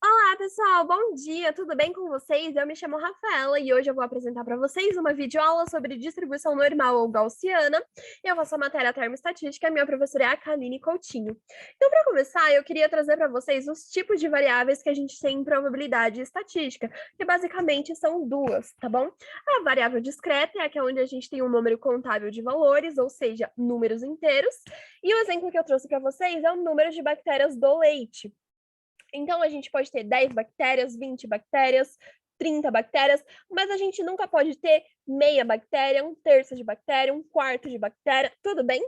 Olá, pessoal! Bom dia! Tudo bem com vocês? Eu me chamo Rafaela e hoje eu vou apresentar para vocês uma videoaula sobre distribuição normal ou gaussiana. Eu faço a matéria termoestatística, minha professora é a Kaline Coutinho. Então, para começar, eu queria trazer para vocês os tipos de variáveis que a gente tem em probabilidade estatística, que basicamente são duas, tá bom? A variável discreta é aquela onde a gente tem um número contável de valores, ou seja, números inteiros. E o exemplo que eu trouxe para vocês é o número de bactérias do leite. Então, a gente pode ter 10 bactérias, 20 bactérias, 30 bactérias, mas a gente nunca pode ter meia bactéria, um terço de bactéria, um quarto de bactéria, tudo bem?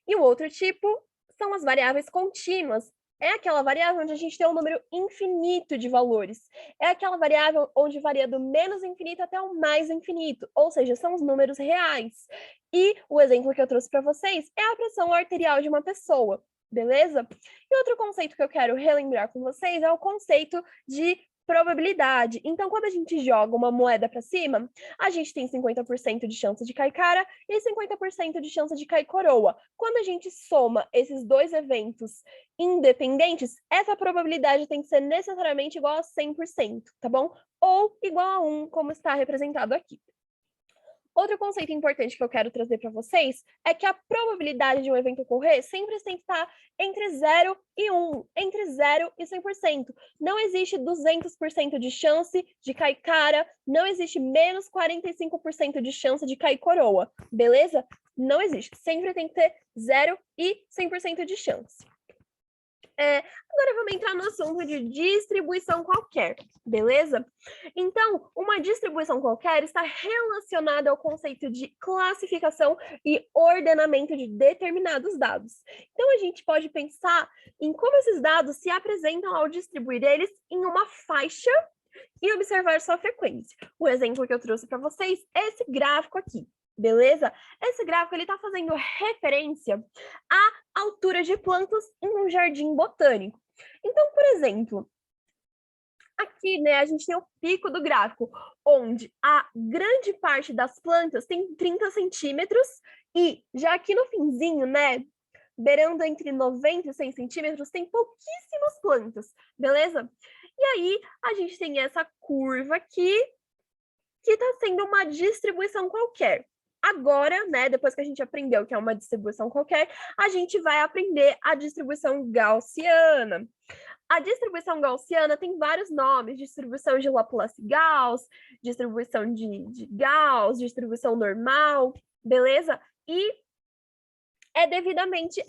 E o outro tipo são as variáveis contínuas. É aquela variável onde a gente tem um número infinito de valores. É aquela variável onde varia do menos infinito até o mais infinito, ou seja, são os números reais. E o exemplo que eu trouxe para vocês é a pressão arterial de uma pessoa. Beleza? E outro conceito que eu quero relembrar com vocês é o conceito de probabilidade. Então, quando a gente joga uma moeda para cima, a gente tem 50% de chance de cair cara e 50% de chance de cair coroa. Quando a gente soma esses dois eventos independentes, essa probabilidade tem que ser necessariamente igual a 100%, tá bom? Ou igual a 1, como está representado aqui. Outro conceito importante que eu quero trazer para vocês é que a probabilidade de um evento ocorrer sempre tem que estar entre 0 e 1, entre 0 e 100%. Não existe 200% de chance de cair cara, não existe menos 45% de chance de cair coroa, beleza? Não existe. Sempre tem que ter 0 e 100% de chance. Agora vamos entrar no assunto de distribuição qualquer, beleza? Então, uma distribuição qualquer está relacionada ao conceito de classificação e ordenamento de determinados dados. Então, a gente pode pensar em como esses dados se apresentam ao distribuir eles em uma faixa e observar sua frequência. O exemplo que eu trouxe para vocês é esse gráfico aqui. Beleza? Esse gráfico está fazendo referência à altura de plantas em um jardim botânico. Então, por exemplo, aqui, né, a gente tem o pico do gráfico, onde a grande parte das plantas tem 30 centímetros, e já aqui no finzinho, né, beirando entre 90 e 100 centímetros, tem pouquíssimas plantas, beleza? E aí, a gente tem essa curva aqui, que está sendo uma distribuição qualquer. Agora, né, depois que a gente aprendeu que é uma distribuição qualquer, a gente vai aprender a distribuição gaussiana. A distribuição gaussiana tem vários nomes: distribuição de Laplace-Gauss, distribuição de Gauss, distribuição normal, beleza? E é devidamente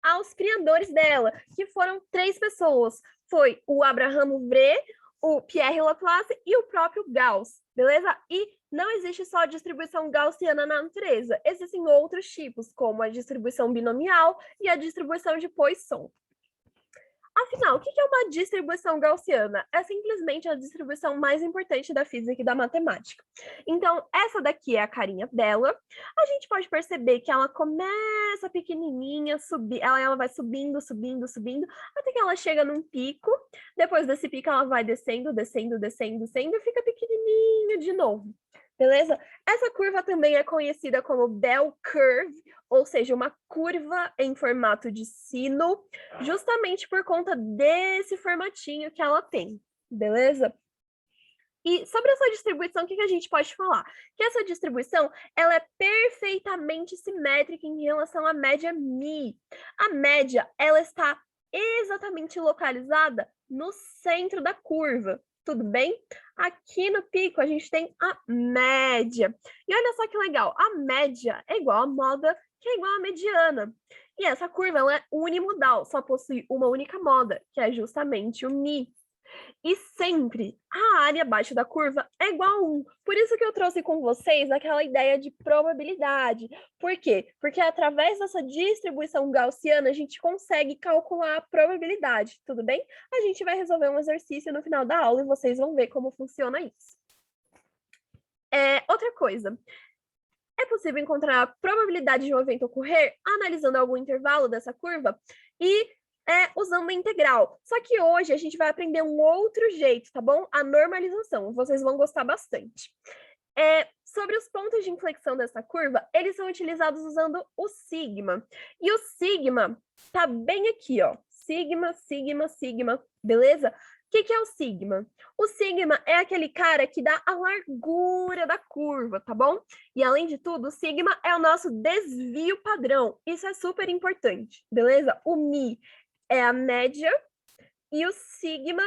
aos criadores dela, que foram 3 pessoas. Foi o Abraham Vre, o Pierre Laplace e o próprio Gauss, beleza? E não existe só a distribuição gaussiana na natureza, existem outros tipos, como a distribuição binomial e a distribuição de Poisson. Afinal, o que é uma distribuição gaussiana? É simplesmente a distribuição mais importante da física e da matemática. Então, essa daqui é a carinha dela. A gente pode perceber que ela começa pequenininha, ela vai subindo, subindo, subindo, até que ela chega num pico. Depois desse pico, ela vai descendo, descendo, descendo, descendo, e fica pequenininha de novo. Beleza? Essa curva também é conhecida como bell curve, ou seja, uma curva em formato de sino, justamente por conta desse formatinho que ela tem, beleza? E sobre essa distribuição, o que a gente pode falar? Que essa distribuição, ela é perfeitamente simétrica em relação à média μ. A média, ela está exatamente localizada no centro da curva, tudo bem? Aqui no pico, a gente tem a média. E olha só que legal, a média é igual à moda, que é igual à mediana. E essa curva, ela é unimodal, só possui uma única moda, que é justamente o μ. E sempre a área abaixo da curva é igual a 1. Por isso que eu trouxe com vocês aquela ideia de probabilidade. Por quê? Porque através dessa distribuição gaussiana a gente consegue calcular a probabilidade, tudo bem? A gente vai resolver um exercício no final da aula e vocês vão ver como funciona isso. Outra coisa. É possível encontrar a probabilidade de um evento ocorrer analisando algum intervalo dessa curva e usando a integral. Só que hoje a gente vai aprender um outro jeito, tá bom? A normalização. Vocês vão gostar bastante. Sobre os pontos de inflexão dessa curva, eles são utilizados usando o sigma. E o sigma tá bem aqui, ó. Sigma, sigma, sigma, beleza? que é o sigma? O sigma é aquele cara que dá a largura da curva, tá bom? E além de tudo, o sigma é o nosso desvio padrão. Isso é super importante, beleza? O mi é a média e o sigma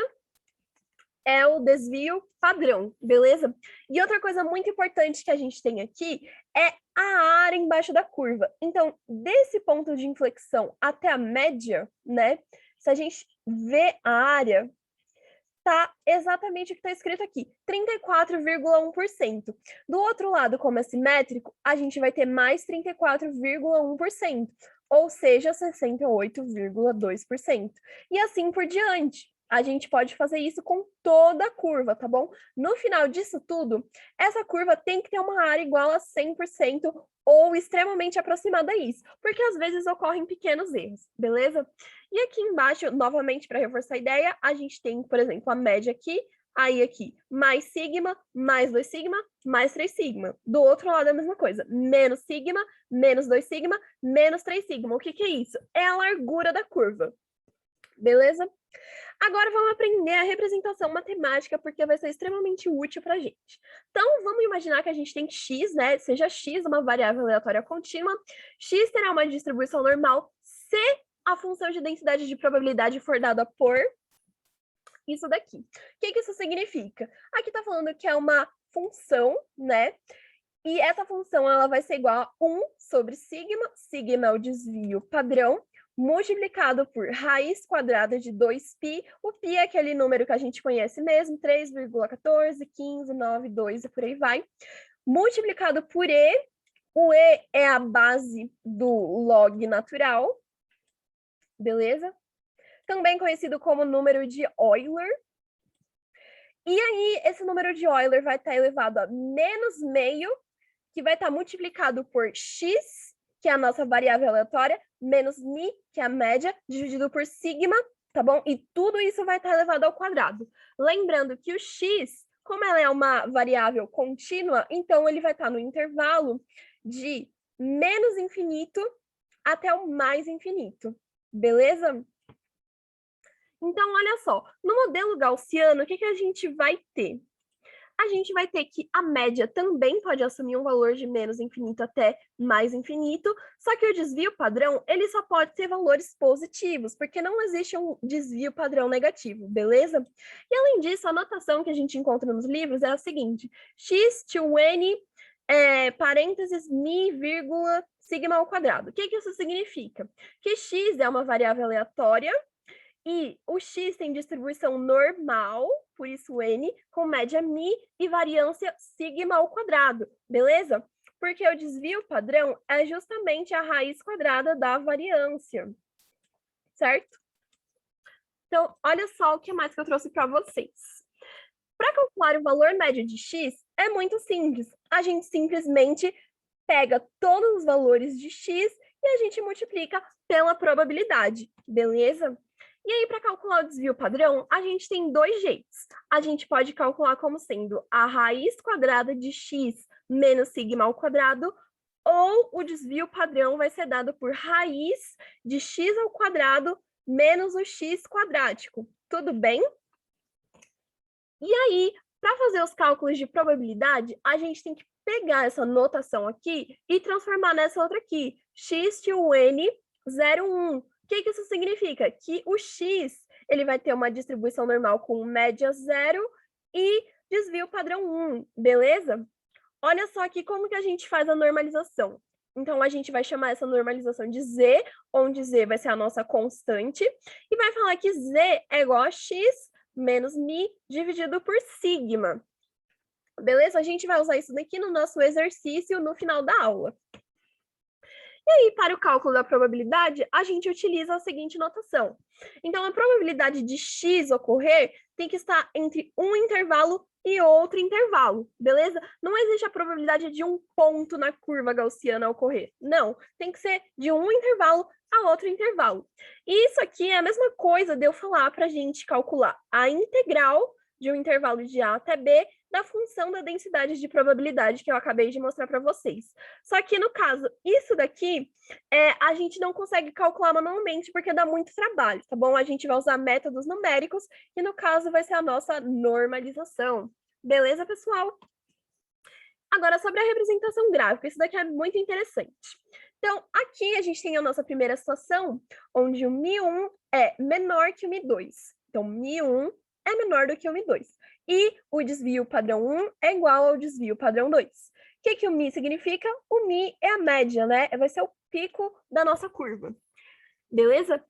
é o desvio padrão, beleza? E outra coisa muito importante que a gente tem aqui é a área embaixo da curva. Então, desse ponto de inflexão até a média, né? Se a gente vê a área, tá exatamente o que está escrito aqui, 34,1%. Do outro lado, como é simétrico, a gente vai ter mais 34,1%, ou seja, 68,2%. E assim por diante. A gente pode fazer isso com toda a curva, tá bom? No final disso tudo, essa curva tem que ter uma área igual a 100% ou extremamente aproximada a isso, porque às vezes ocorrem pequenos erros, beleza? E aqui embaixo, novamente, para reforçar a ideia, a gente tem, por exemplo, a média aqui, aí aqui, mais sigma, mais 2 sigma, mais 3 sigma. Do outro lado é a mesma coisa, menos sigma, menos 2 sigma, menos 3 sigma. O que é isso? É a largura da curva, beleza? Agora vamos aprender a representação matemática, porque vai ser extremamente útil para a gente. Então, vamos imaginar que a gente tem x, né? Seja x uma variável aleatória contínua, x terá uma distribuição normal se a função de densidade de probabilidade for dada por isso daqui. O que isso significa? Aqui está falando que é uma função, né? E essa função ela vai ser igual a 1 sobre sigma, sigma é o desvio padrão, multiplicado por raiz quadrada de 2π. O π é aquele número que a gente conhece mesmo, 3,14, 15, 9, 2 e por aí vai. Multiplicado por e. O e é a base do log natural, beleza? Também conhecido como número de Euler. E aí, esse número de Euler vai estar elevado a menos meio, que vai estar multiplicado por x, que é a nossa variável aleatória, menos mi, que é a média, dividido por sigma, tá bom? E tudo isso vai estar elevado ao quadrado. Lembrando que o x, como ela é uma variável contínua, então ele vai estar no intervalo de menos infinito até o mais infinito, beleza? Então, olha só, no modelo gaussiano, o que a gente vai ter? A gente vai ter que a média também pode assumir um valor de menos infinito até mais infinito, só que o desvio padrão, ele só pode ter valores positivos, porque não existe um desvio padrão negativo, beleza? E além disso, a notação que a gente encontra nos livros é a seguinte, x to n, parênteses, mi, vírgula, sigma ao quadrado. O que isso significa? Que x é uma variável aleatória, e o x tem distribuição normal, por isso n, com média mi e variância sigma ao quadrado, beleza? Porque o desvio padrão é justamente a raiz quadrada da variância, certo? Então, olha só o que mais que eu trouxe para vocês. Para calcular o valor médio de x, é muito simples. A gente simplesmente pega todos os valores de x e a gente multiplica pela probabilidade, beleza? E aí, para calcular o desvio padrão, a gente tem dois jeitos. A gente pode calcular como sendo a raiz quadrada de x menos sigma ao quadrado, ou o desvio padrão vai ser dado por raiz de x ao quadrado menos o x quadrático. Tudo bem? E aí, para fazer os cálculos de probabilidade, a gente tem que pegar essa notação aqui e transformar nessa outra aqui, x to n 0,1. O que isso significa? Que o x ele vai ter uma distribuição normal com média 0 e desvio padrão 1, beleza? Olha só aqui como que a gente faz a normalização. Então, a gente vai chamar essa normalização de z, onde z vai ser a nossa constante, e vai falar que z é igual a x menos mi dividido por sigma. Beleza? A gente vai usar isso daqui no nosso exercício no final da aula. E aí, para o cálculo da probabilidade, a gente utiliza a seguinte notação. Então, a probabilidade de x ocorrer tem que estar entre um intervalo e outro intervalo, beleza? Não existe a probabilidade de um ponto na curva gaussiana ocorrer. Não, tem que ser de um intervalo a outro intervalo. E isso aqui é a mesma coisa de eu falar para a gente calcular a integral de um intervalo de A até B da função da densidade de probabilidade que eu acabei de mostrar para vocês. Só que, no caso, isso daqui, a gente não consegue calcular manualmente, porque dá muito trabalho, tá bom? A gente vai usar métodos numéricos, que no caso vai ser a nossa normalização. Beleza, pessoal? Agora, sobre a representação gráfica, isso daqui é muito interessante. Então, aqui a gente tem a nossa primeira situação, onde o μ1 é menor que o μ2. Então, μ1 é menor do que o μ2. E o desvio padrão 1 é igual ao desvio padrão 2. O que o μ significa? O μ é a média, né? Vai ser o pico da nossa curva. Beleza?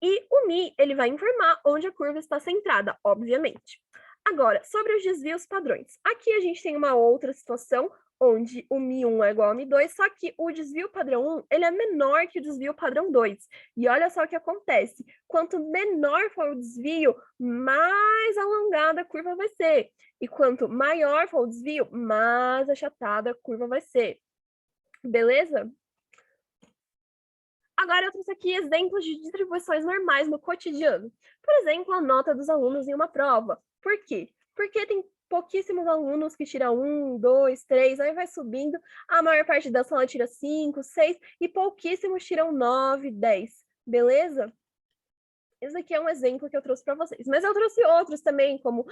E o μ, ele vai informar onde a curva está centrada, obviamente. Agora, sobre os desvios padrões. Aqui a gente tem uma outra situação, onde o μ1 é igual ao μ2, só que o desvio padrão 1, ele é menor que o desvio padrão 2. E olha só o que acontece. Quanto menor for o desvio, mais alongada a curva vai ser. E quanto maior for o desvio, mais achatada a curva vai ser. Beleza? Agora eu trouxe aqui exemplos de distribuições normais no cotidiano. Por exemplo, a nota dos alunos em uma prova. Por quê? Porque tem pouquíssimos alunos que tiram 1, 2, 3, aí vai subindo, a maior parte da sala tira 5, 6, e pouquíssimos tiram 9, 10. Beleza? Esse aqui é um exemplo que eu trouxe para vocês. Mas eu trouxe outros também, como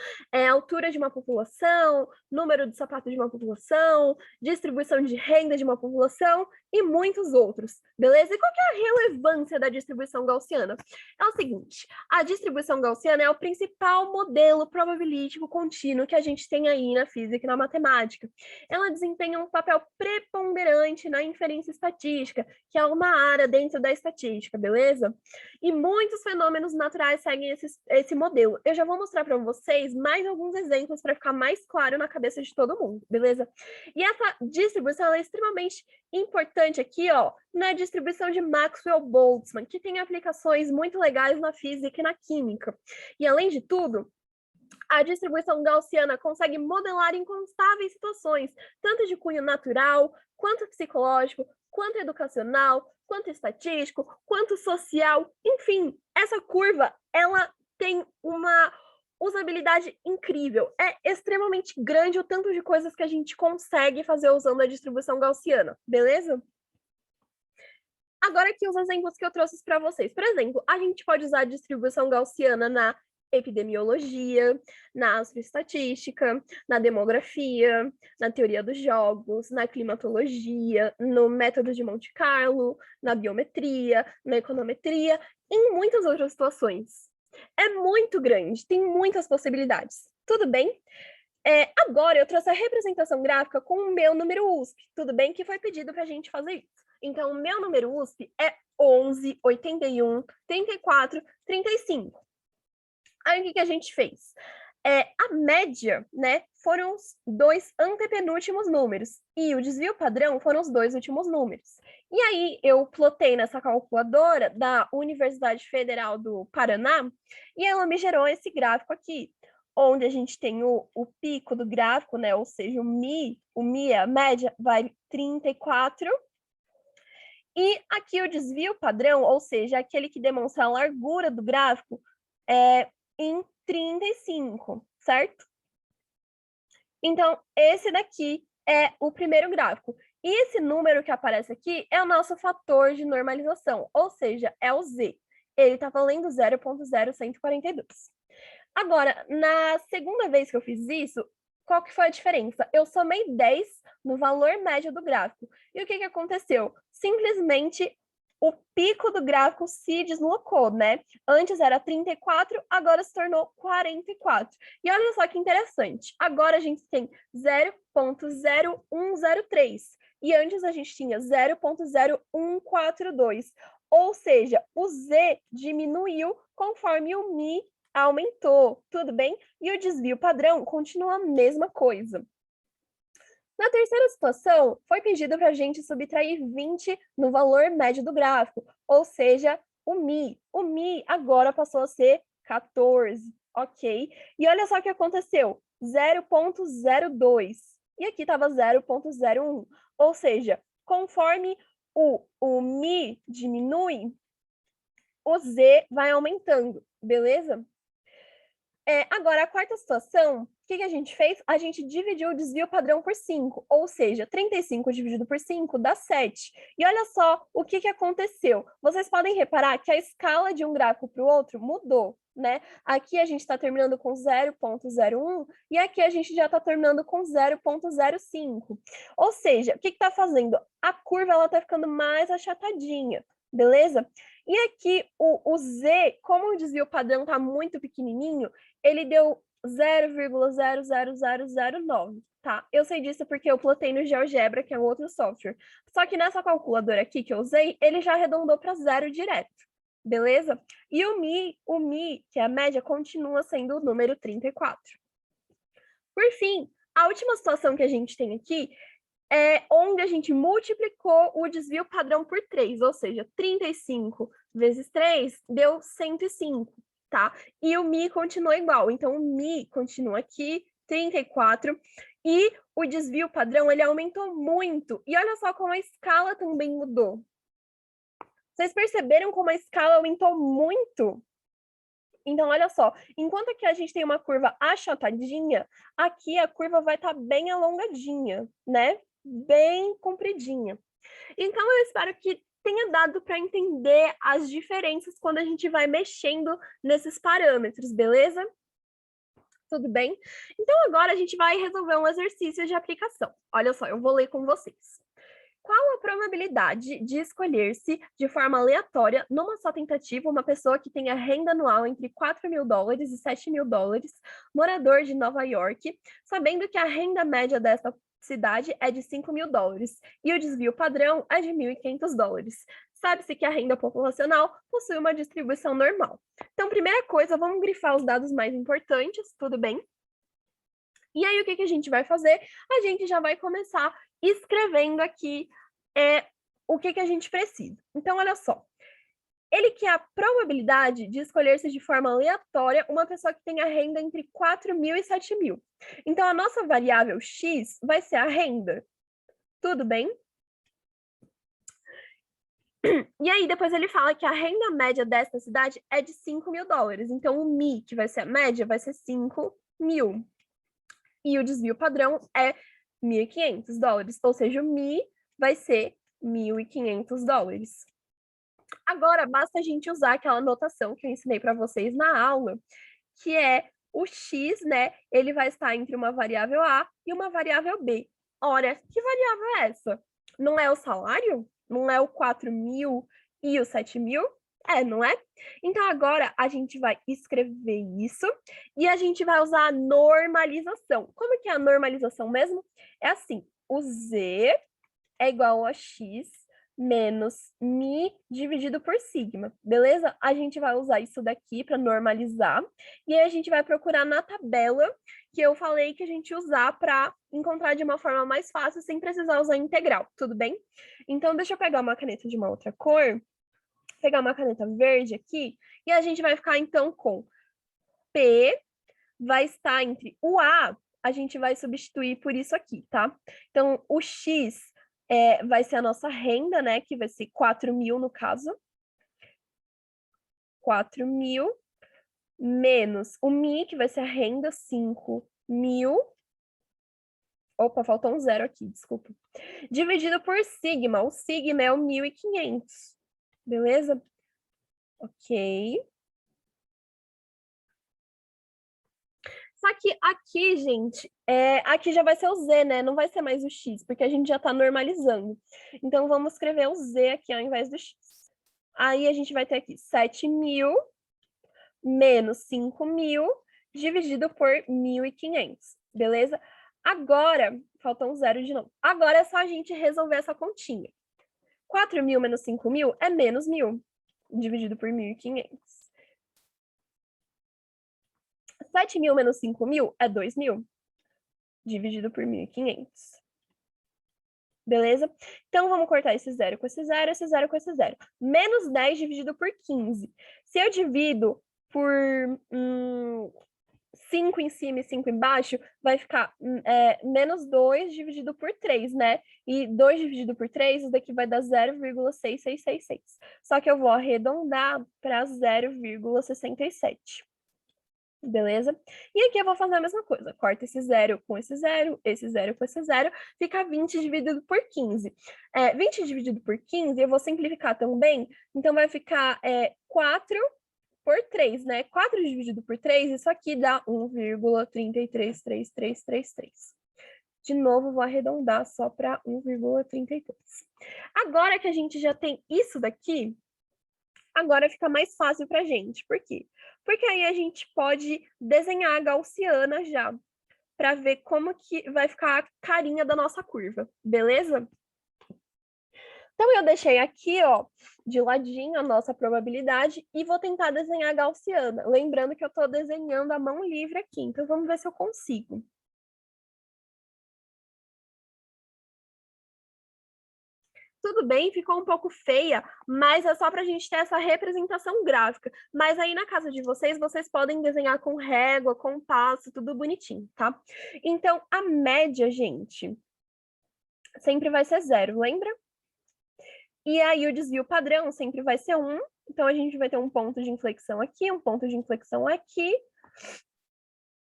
altura de uma população, número de sapatos de uma população, distribuição de renda de uma população e muitos outros, beleza? E qual que é a relevância da distribuição gaussiana? É o seguinte, a distribuição gaussiana é o principal modelo probabilístico contínuo que a gente tem aí na física e na matemática. Ela desempenha um papel preponderante na inferência estatística, que é uma área dentro da estatística, beleza? E muitos fenômenos naturais seguem esse modelo. Eu já vou mostrar para vocês mais alguns exemplos para ficar mais claro na cabeça de todo mundo, beleza? E essa distribuição é extremamente importante aqui, ó, na distribuição de Maxwell-Boltzmann, que tem aplicações muito legais na física e na química. E, além de tudo, a distribuição gaussiana consegue modelar inconstáveis situações, tanto de cunho natural, quanto psicológico, quanto educacional, quanto estatístico, quanto social, enfim, essa curva, ela tem uma usabilidade incrível. É extremamente grande o tanto de coisas que a gente consegue fazer usando a distribuição gaussiana, beleza? Agora aqui os exemplos que eu trouxe para vocês. Por exemplo, a gente pode usar a distribuição gaussiana na epidemiologia, na astroestatística, na demografia, na teoria dos jogos, na climatologia, no método de Monte Carlo, na biometria, na econometria, e em muitas outras situações. É muito grande, tem muitas possibilidades. Tudo bem? Agora eu trouxe a representação gráfica com o meu número USP. Tudo bem que foi pedido para a gente fazer isso. Então, o meu número USP é 11, 81, 34, 35. Aí, o que a gente fez? A média, né, foram os dois antepenúltimos números, e o desvio padrão foram os dois últimos números. E aí, eu plotei nessa calculadora da Universidade Federal do Paraná, e ela me gerou esse gráfico aqui, onde a gente tem o pico do gráfico, né, ou seja, o mi é a média, vai 34, e aqui o desvio padrão, ou seja, aquele que demonstra a largura do gráfico, é em 35, certo? Então, esse daqui é o primeiro gráfico. E esse número que aparece aqui é o nosso fator de normalização, ou seja, é o Z. Ele está valendo 0,0142. Agora, na segunda vez que eu fiz isso, qual que foi a diferença? Eu somei 10 no valor médio do gráfico. E o que aconteceu? Simplesmente o pico do gráfico se deslocou, né? Antes era 34, agora se tornou 44. E olha só que interessante. Agora a gente tem 0,0103. E antes a gente tinha 0,0142. Ou seja, o Z diminuiu conforme o Mi aumentou, tudo bem? E o desvio padrão continua a mesma coisa. Na terceira situação, foi pedido para a gente subtrair 20 no valor médio do gráfico, ou seja, o Mi. O Mi agora passou a ser 14, ok? E olha só o que aconteceu, 0,02. E aqui estava 0,01. Ou seja, conforme o Mi diminui, o Z vai aumentando, beleza? Agora, a quarta situação, o que que a gente fez? A gente dividiu o desvio padrão por 5, ou seja, 35 dividido por 5 dá 7. E olha só o que que aconteceu. Vocês podem reparar que a escala de um gráfico para o outro mudou, né? Aqui a gente está terminando com 0,01 e aqui a gente já está terminando com 0,05. Ou seja, o que está fazendo? A curva está ficando mais achatadinha, beleza? E aqui o Z, como o desvio padrão está muito pequenininho, ele deu 0,00009, tá? Eu sei disso porque eu plotei no GeoGebra, que é um outro software. Só que nessa calculadora aqui que eu usei, ele já arredondou para zero direto, beleza? E o Mi, que é a média, continua sendo o número 34. Por fim, a última situação que a gente tem aqui é onde a gente multiplicou o desvio padrão por 3, ou seja, 35 vezes 3 deu 105, tá? E o Mi continua igual, então o Mi continua aqui, 34, e o desvio padrão, ele aumentou muito. E olha só como a escala também mudou. Vocês perceberam como a escala aumentou muito? Então, olha só, enquanto aqui a gente tem uma curva achatadinha, aqui a curva vai estar bem alongadinha, né? Bem compridinha. Então, eu espero que tenha dado para entender as diferenças quando a gente vai mexendo nesses parâmetros, beleza? Tudo bem? Então, agora a gente vai resolver um exercício de aplicação. Olha só, eu vou ler com vocês. Qual a probabilidade de escolher-se de forma aleatória, numa só tentativa, uma pessoa que tenha renda anual entre $4.000 e $7.000, morador de Nova York, sabendo que a renda média dessa cidade é de $5.000 e o desvio padrão é de $1.500? Sabe-se que a renda populacional possui uma distribuição normal. Então, primeira coisa, vamos grifar os dados mais importantes, tudo bem? E aí, o que que a gente vai fazer? A gente já vai começar escrevendo aqui o que que a gente precisa. Então, olha só. Ele quer a probabilidade de escolher-se de forma aleatória uma pessoa que tenha renda entre 4.000 e 7.000. Então, a nossa variável x vai ser a renda. Tudo bem? E aí, depois ele fala que a renda média desta cidade é de $5.000. Então, o Mi, que vai ser a média, vai ser 5.000. E o desvio padrão é $1.500. Ou seja, o Mi vai ser $1.500. Agora, basta a gente usar aquela notação que eu ensinei para vocês na aula, que é o x, né? Ele vai estar entre uma variável A e uma variável B. Ora, que variável é essa? Não é o salário? Não é o 4.000 e o 7.000? Não é? Então, agora a gente vai escrever isso e a gente vai usar a normalização. Como que é a normalização mesmo? É assim, o Z é igual a x menos mi dividido por sigma, beleza? A gente vai usar isso daqui para normalizar, e aí a gente vai procurar na tabela que eu falei que a gente usar para encontrar de uma forma mais fácil, sem precisar usar integral, tudo bem? Então, deixa eu pegar uma caneta de uma outra cor, pegar uma caneta verde aqui, e a gente vai ficar, então, com P vai estar entre o A gente vai substituir por isso aqui, tá? Então, o X vai ser a nossa renda, né? Que vai ser 4.000 no caso. 4.000 menos o Mi, que vai ser a renda, 5.000. Opa, faltou um zero aqui, desculpa. Dividido por sigma. O sigma é o 1.500. Beleza? Ok. Só que aqui, gente, aqui já vai ser o Z, né? Não vai ser mais o X, porque a gente já está normalizando. Então, vamos escrever o Z aqui ao invés do X. Aí, a gente vai ter aqui 7.000 menos 5.000 dividido por 1.500, beleza? Agora, falta um zero de novo. Agora é só a gente resolver essa continha. 4.000 menos 5.000 é menos 1.000, dividido por 1.500. 7.000 menos 5.000 é 2.000, dividido por 1.500. Beleza? Então, vamos cortar esse zero com esse zero, esse zero com esse zero. Menos 10 dividido por 15. Se eu divido por 5 em cima e 5 embaixo, vai ficar menos 2 dividido por 3, né? E 2 dividido por 3, isso daqui vai dar 0,6666. Só que eu vou arredondar para 0,67. Beleza? E aqui eu vou fazer a mesma coisa. Corta esse zero com esse zero com esse zero, fica 20 dividido por 15. 20 dividido por 15, eu vou simplificar também, então vai ficar 4 por 3, né? 4 dividido por 3, isso aqui dá 1,333333. De novo, vou arredondar só para 1,33. Agora que a gente já tem isso daqui, agora fica mais fácil para a gente. Por quê? Porque aí a gente pode desenhar a gaussiana já, para ver como que vai ficar a carinha da nossa curva, beleza? Então, eu deixei aqui, ó, de ladinho a nossa probabilidade e vou tentar desenhar a gaussiana. Lembrando que eu estou desenhando a mão livre aqui, então vamos ver se eu consigo. Tudo bem, ficou um pouco feia, mas é só para a gente ter essa representação gráfica. Mas aí na casa de vocês, vocês podem desenhar com régua, compasso, tudo bonitinho, tá? Então, a média, gente, sempre vai ser 0, lembra? E aí o desvio padrão sempre vai ser 1. Então, a gente vai ter um ponto de inflexão aqui, um ponto de inflexão aqui.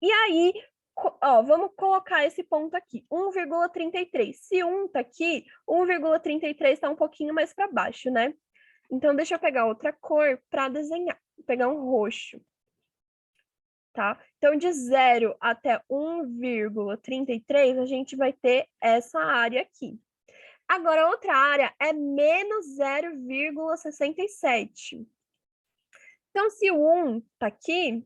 E aí, ó, vamos colocar esse ponto aqui, 1,33. Se 1 tá aqui, 1,33 tá um pouquinho mais para baixo, né? Então, deixa eu pegar outra cor para desenhar. Vou pegar um roxo. Tá? Então, de 0 até 1,33, a gente vai ter essa área aqui. Agora, outra área é menos 0,67. Então, se o 1 tá aqui,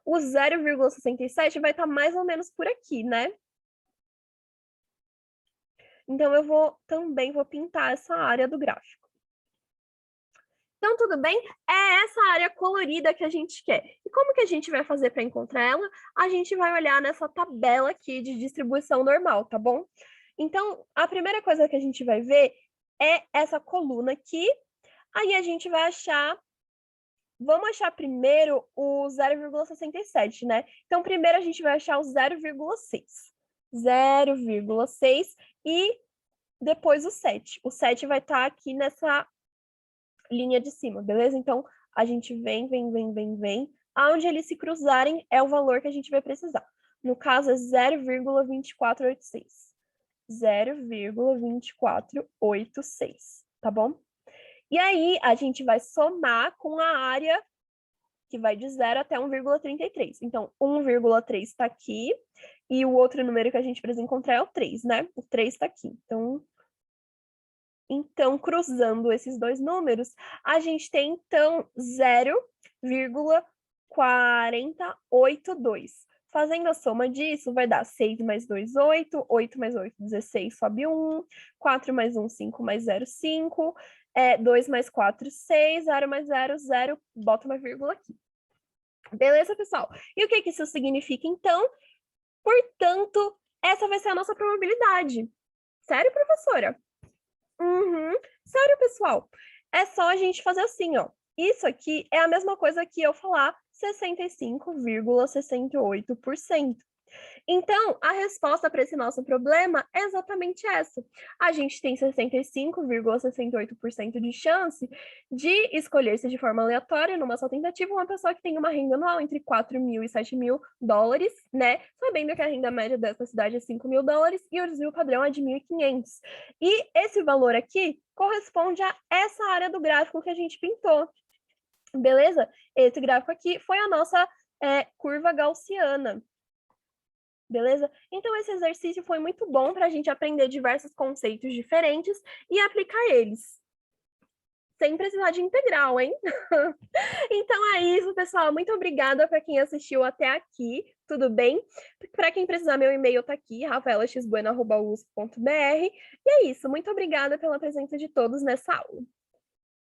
o 0,67 vai estar mais ou menos por aqui, né? Então, eu também vou pintar essa área do gráfico. Então, tudo bem? É essa área colorida que a gente quer. E como que a gente vai fazer para encontrar ela? A gente vai olhar nessa tabela aqui de distribuição normal, tá bom? Então, a primeira coisa que a gente vai ver é essa coluna aqui. Aí a gente vai achar... Vamos achar primeiro o 0,67, né? Então, primeiro a gente vai achar o 0,6. 0,6 e depois o 7. O 7 vai estar aqui nessa linha de cima, beleza? Então, a gente vem. Aonde eles se cruzarem é o valor que a gente vai precisar. No caso, é 0,2486. 0,2486, tá bom? E aí, a gente vai somar com a área que vai de 0 até 1,33. Então, 1,3 está aqui, e o outro número que a gente precisa encontrar é o 3, né? O 3 está aqui. Então, cruzando esses dois números, a gente tem, então, 0,482. Fazendo a soma disso, vai dar 6 mais 2, 8, 8 mais 8, 16, sobe 1, 4 mais 1, 5 mais 0, 5, 2 mais 4, 6, 0 mais 0, 0, bota uma vírgula aqui. Beleza, pessoal? E o que isso significa, então? Portanto, essa vai ser a nossa probabilidade. Sério, professora? Uhum. Sério, pessoal. É só a gente fazer assim, ó. Isso aqui é a mesma coisa que eu falar 65,68%. Então, a resposta para esse nosso problema é exatamente essa. A gente tem 65,68% de chance de escolher-se de forma aleatória, numa só tentativa, uma pessoa que tem uma renda anual entre 4 mil e 7 mil dólares, né? Sabendo que a renda média dessa cidade é 5 mil dólares e o desvio padrão é de 1.500. E esse valor aqui corresponde a essa área do gráfico que a gente pintou. Beleza? Esse gráfico aqui foi a nossa curva gaussiana. Beleza? Então, esse exercício foi muito bom para a gente aprender diversos conceitos diferentes e aplicar eles. Sem precisar de integral, hein? Então é isso, pessoal. Muito obrigada para quem assistiu até aqui, tudo bem? Para quem precisar, meu e-mail está aqui, rafaelaxbueno@usp.br. E é isso, muito obrigada pela presença de todos nessa aula.